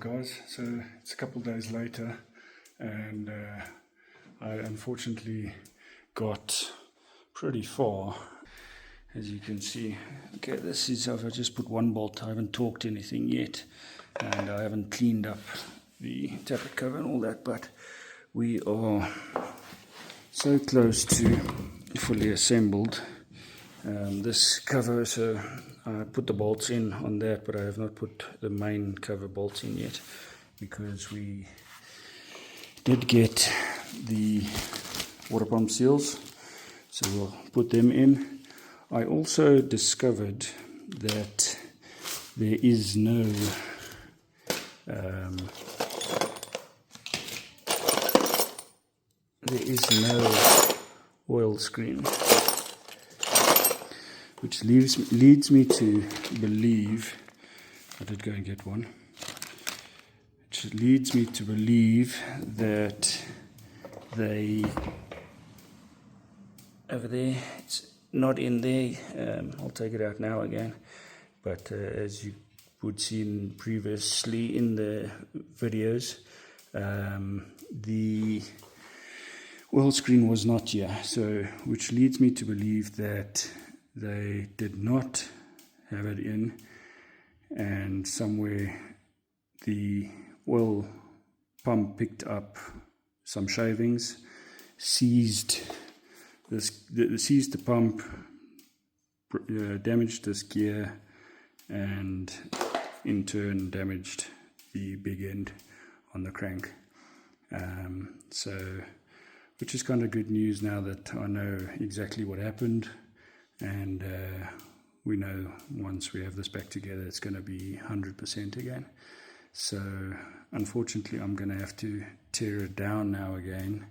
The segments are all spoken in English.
guys? So it's a couple of days later, and I unfortunately got pretty far, as you can see. Okay, this is, I've just put one bolt. I haven't torqued anything yet, and I haven't cleaned up the tappet cover and all that, but we are so close to fully assembled. This cover, so I put the bolts in on that, but I have not put the main cover bolts in yet, because we did get the water pump seals, so we'll put them in. I also discovered that there is no oil screen, which leads me to believe, I did go and get one, which leads me to believe that they, over there, it's not in there. I'll take it out now again, but as you would see previously in the videos, the oil screen was not here, so which leads me to believe that they did not have it in, and somewhere the oil pump picked up some shavings, seized the pump, damaged this gear, and in turn damaged the big end on the crank. So, which is kind of good news now that I know exactly what happened, and we know once we have this back together it's going to be 100% again. So unfortunately I'm going to have to tear it down now again,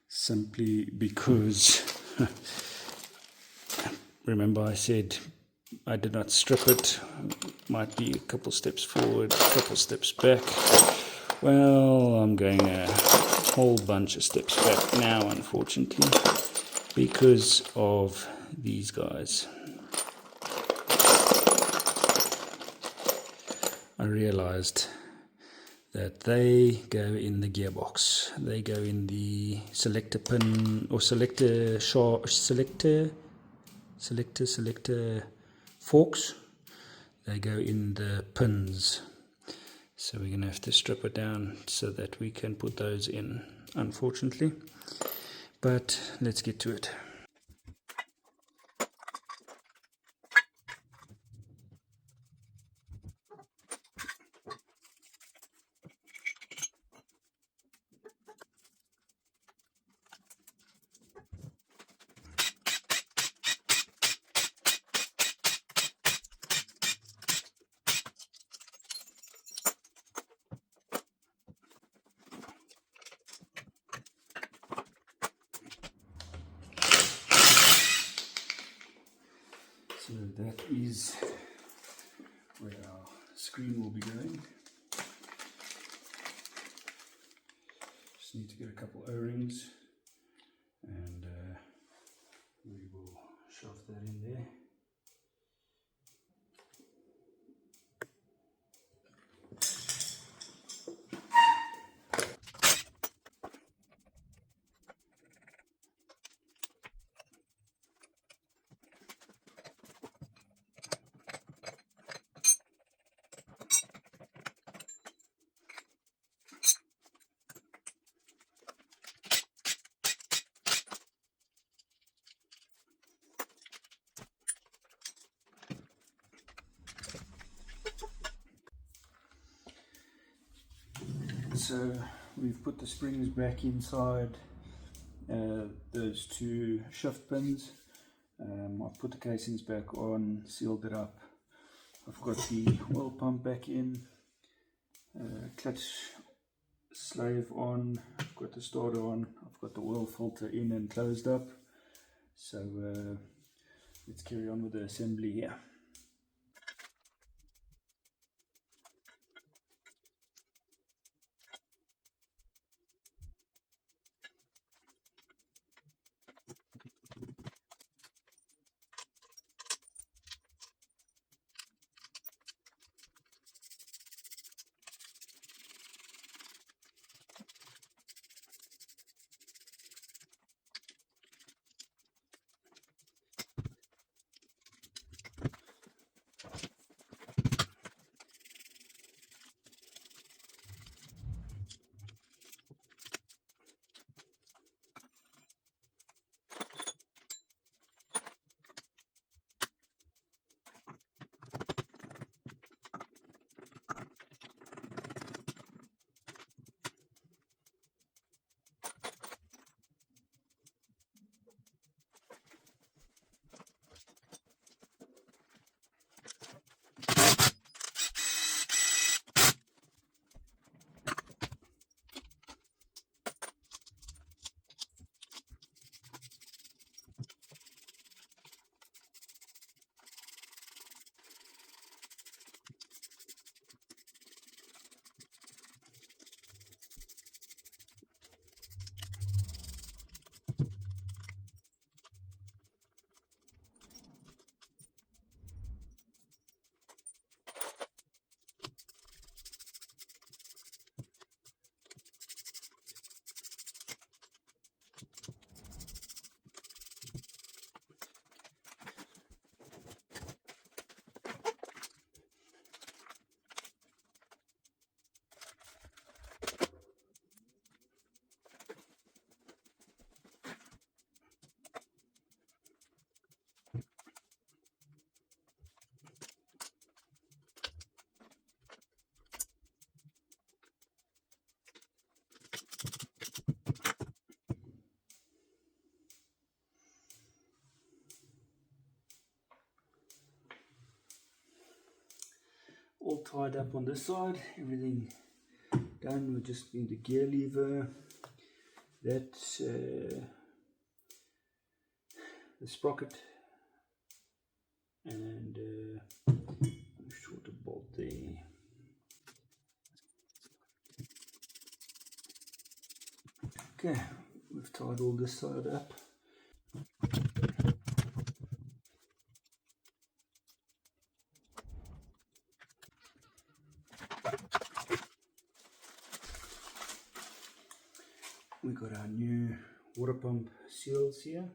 simply because remember I said I did not strip it. Might be a couple steps forward, a couple steps back. Well, I'm going a whole bunch of steps back now, unfortunately, because of these guys. I realized that they go in the gearbox. They go in the selector pin, or selector forks. They go in the pins. So we're going to have to strip it down so that we can put those in, unfortunately. But let's get to it. So that is where our screen will be going. Just need to get a couple O-rings, and we will shove that in there. So we've put the springs back inside those two shift pins. I've put the casings back on, sealed it up. I've got the oil pump back in, clutch slave on, I've got the starter on, I've got the oil filter in and closed up. So let's carry on with the assembly here. tied up on this side, everything done. We just need the gear lever, that the sprocket, and a shorter bolt there. Okay, we've tied all this side up. We got our new water pump seals here.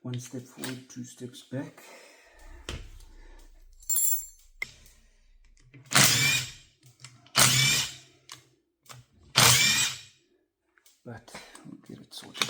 One step forward, two steps back. But we'll get it sorted.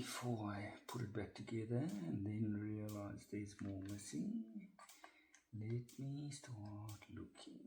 before I put it back together and then realize there's more missing. Let me start looking.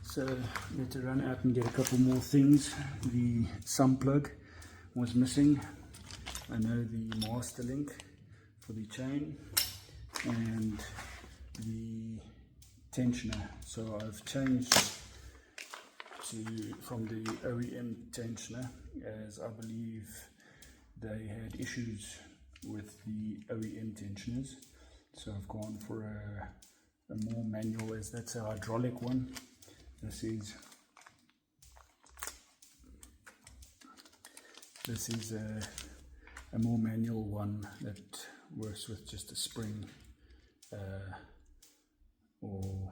So we had to run out and get a couple more things. The sump plug was missing. I know the master link for the chain and the tensioner. So I've changed from the OEM tensioner, as I believe they had issues with the OEM tensioners. So I've gone for a more manual, as that's a hydraulic one. This is a more manual one that works with just a spring, or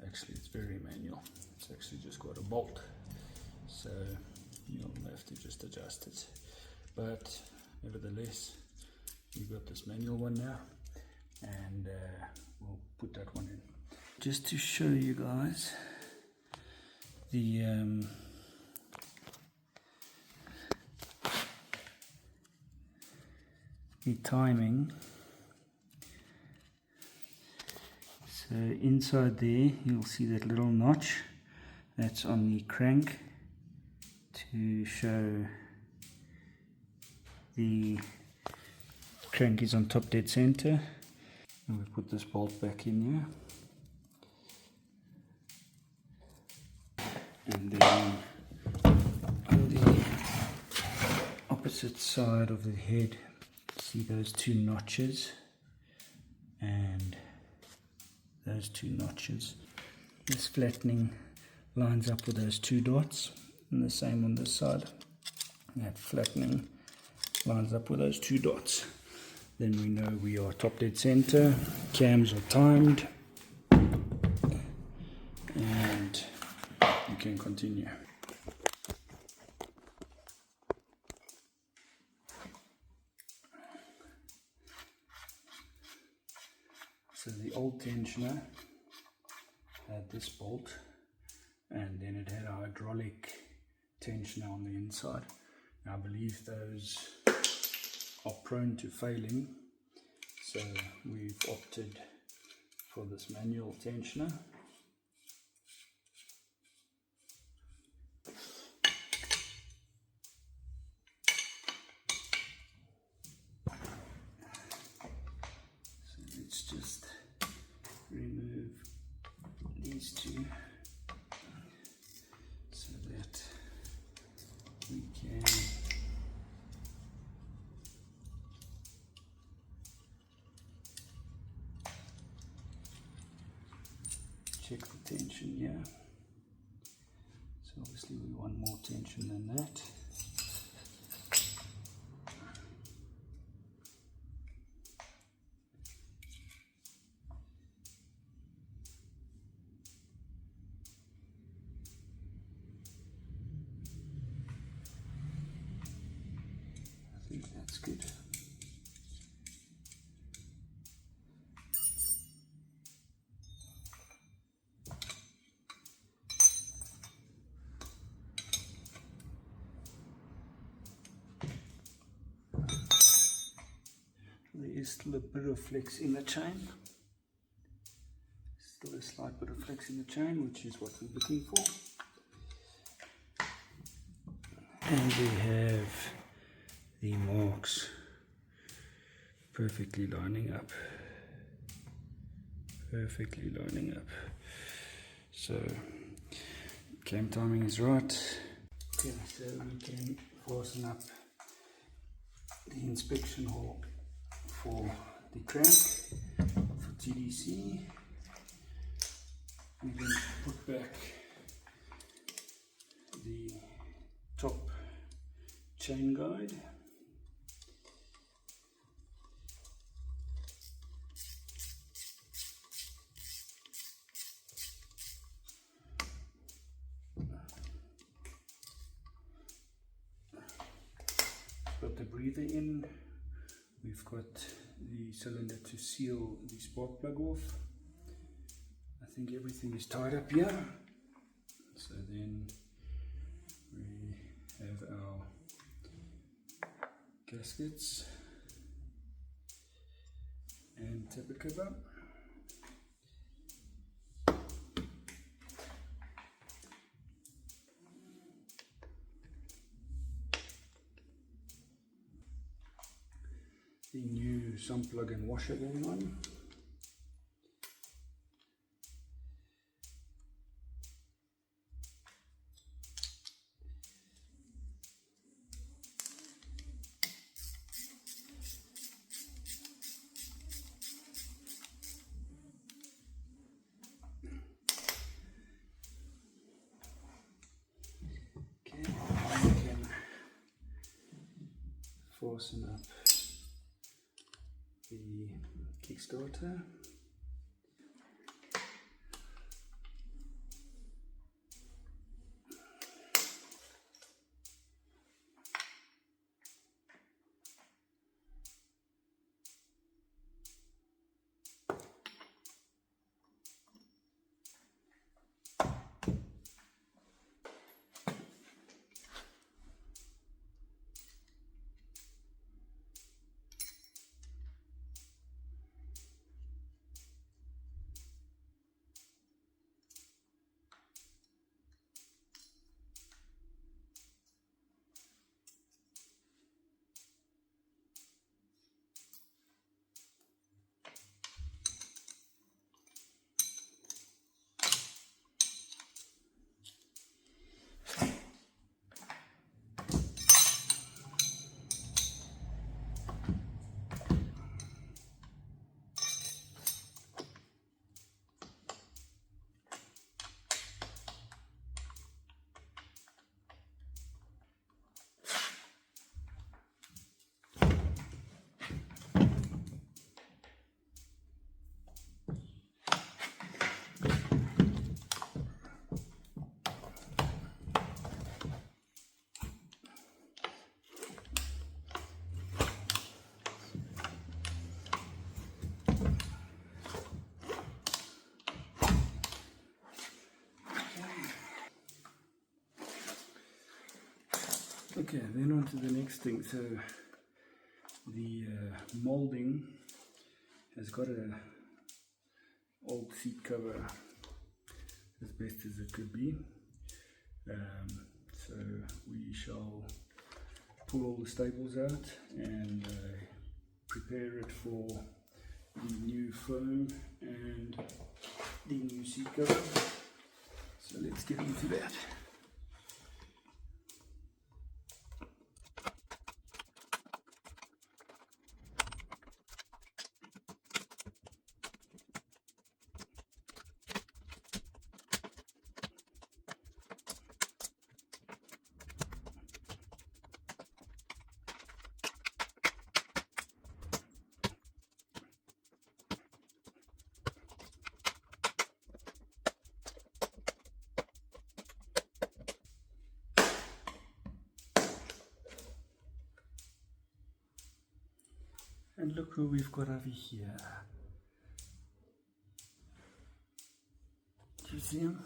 actually it's very manual. It's actually just got a bolt, so you'll have to just adjust it. But nevertheless, we've got this manual one now, and we'll put that one in. Just to show you guys the timing. So inside there you'll see that little notch that's on the crank to show the crank is on top dead center. And we put this bolt back in here. And then on the opposite side of the head, see those two notches and those two notches. This flattening lines up with those two dots, and the same on this side. That flattening lines up with those two dots. Then we know we are top dead center, cams are timed, and you can continue. So the old tensioner had this bolt, and then it had a hydraulic tensioner on the inside. Now, I believe those are prone to failing, so we've opted for this manual tensioner. Let's just remove these two so that we can check the tension here. So obviously we want more tension than that. I think that's good. There is still a bit of flex in the chain. Still a slight bit of flex in the chain, which is what we're looking for. And we have the marks perfectly lining up. Perfectly lining up. So cam timing is right. Okay, so we can fasten up the inspection hole for the crank for TDC. We then put back the top chain guide. Got the breather in. We've got the cylinder to seal the spark plug off. I think everything is tied up here. So then we have our gaskets and tappet cover. The new sump plug and washer going on. Okay, we can fasten up the Kickstarter. Okay, then on to the next thing. So the molding has got a old seat cover as best as it could be. So we shall pull all the staples out and prepare it for the new foam and the new seat cover. So let's get into that. And look who we've got over here. Do you see him?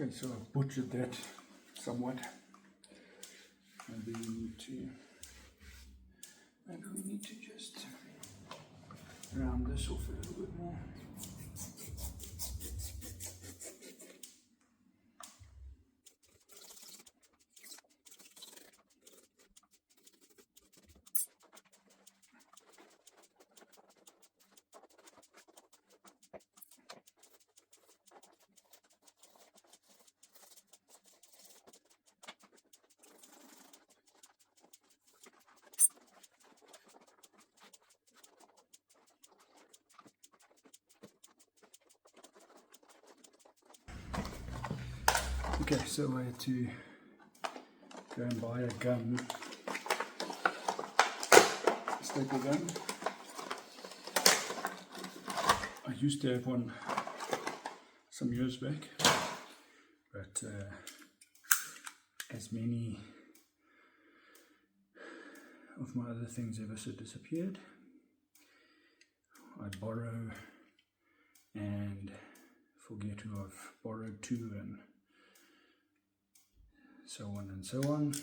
Okay, so I've butchered that somewhat. Maybe we need to just round this off a little bit more. Okay, so I had to go and buy a gun, staple gun. I used to have one some years back, but as many of my other things ever so disappeared, I borrow and forget who I've borrowed to, and so on and so on.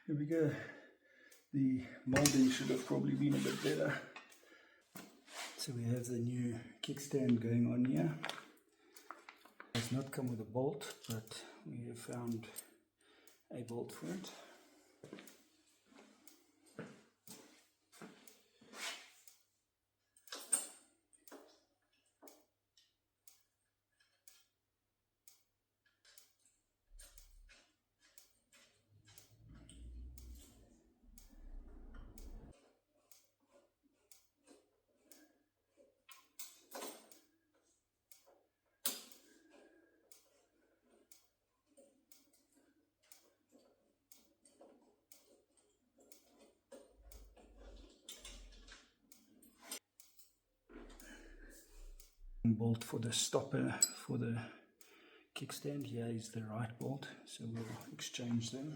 Here we go. The molding should have probably been a bit better. So we have the new kickstand going on here. It does not come with a bolt, but we have found a bolt for it. Bolt for the stopper for the kickstand. Here is the right bolt, so we'll exchange them.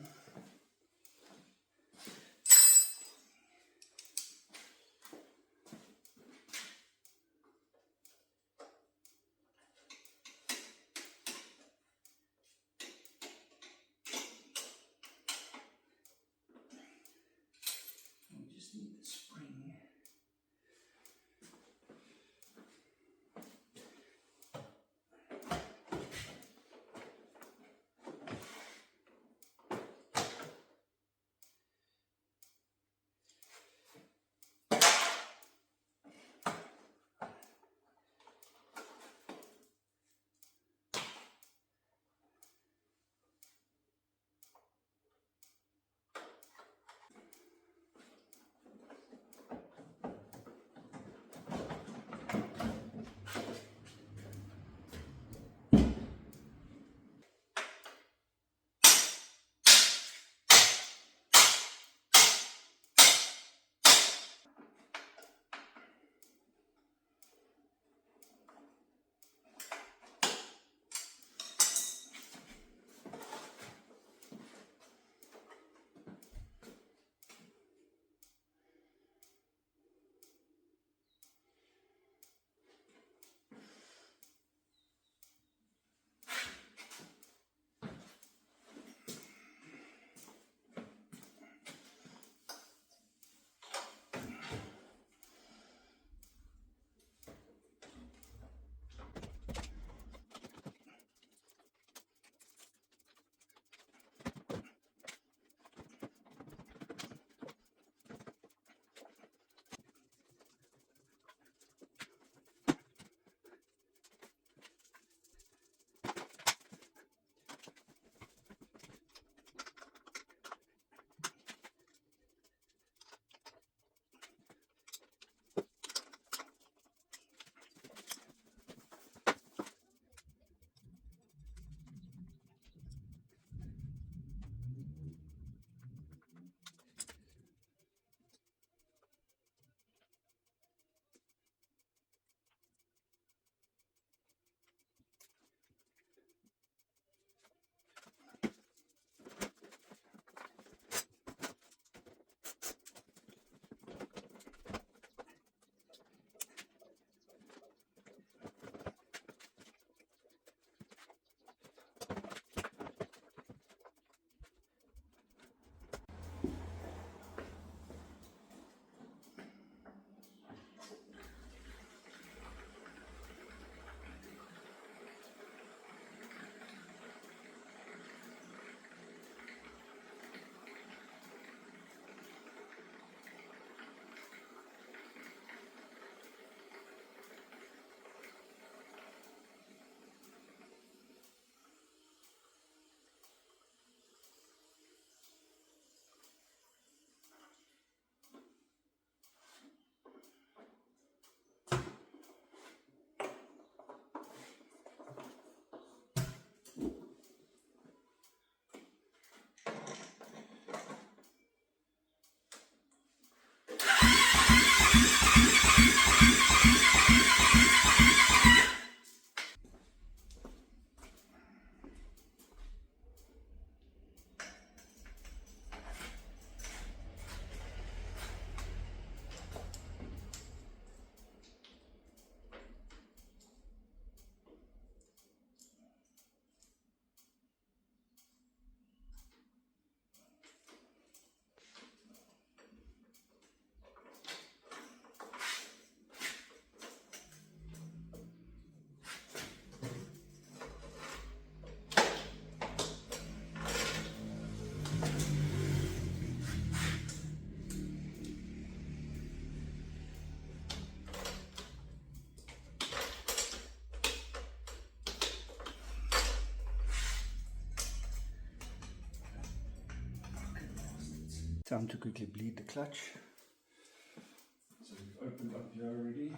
We just need the spring. Time to quickly bleed the clutch. So we've opened up here already.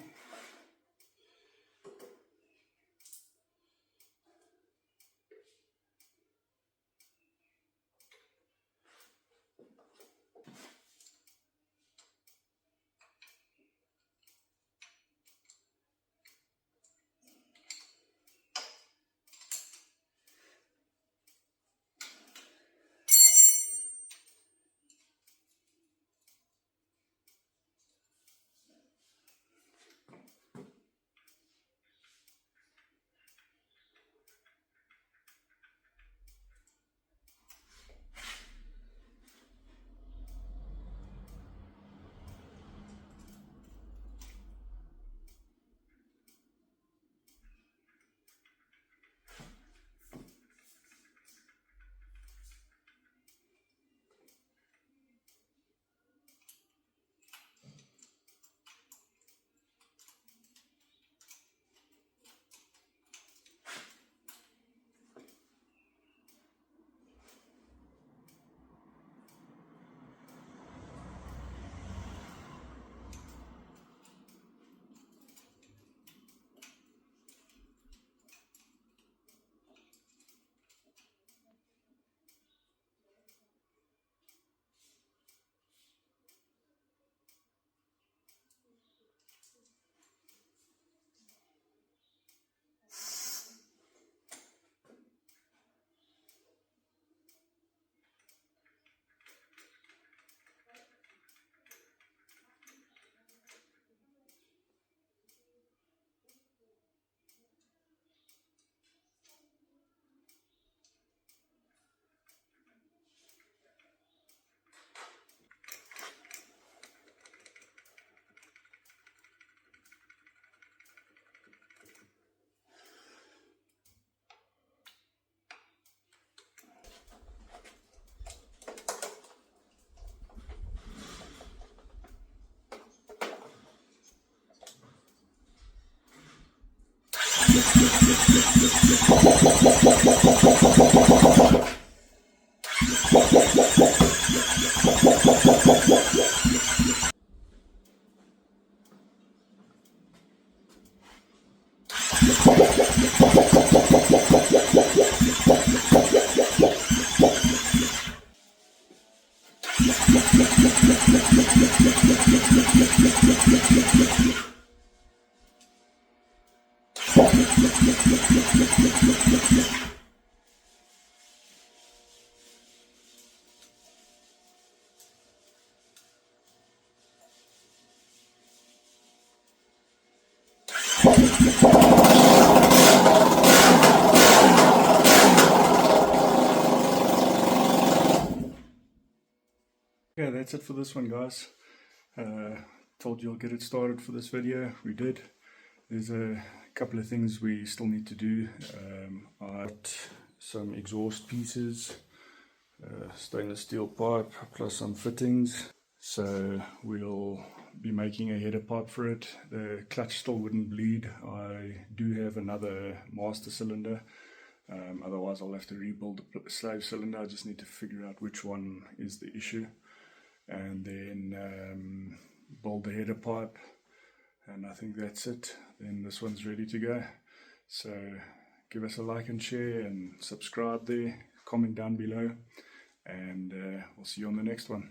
Yeah, that's it for this one, guys. Told you I'll get it started for this video. We did. There's a couple of things we still need to do. I got some exhaust pieces, stainless steel pipe, plus some fittings. So we'll be making a header pipe for it. The clutch still wouldn't bleed. I do have another master cylinder. Otherwise I'll have to rebuild the slave cylinder. I just need to figure out which one is the issue, and then build the header pipe, and I think that's it. Then this one's ready to go. So give us a like and share and subscribe there, comment down below, and we'll see you on the next one.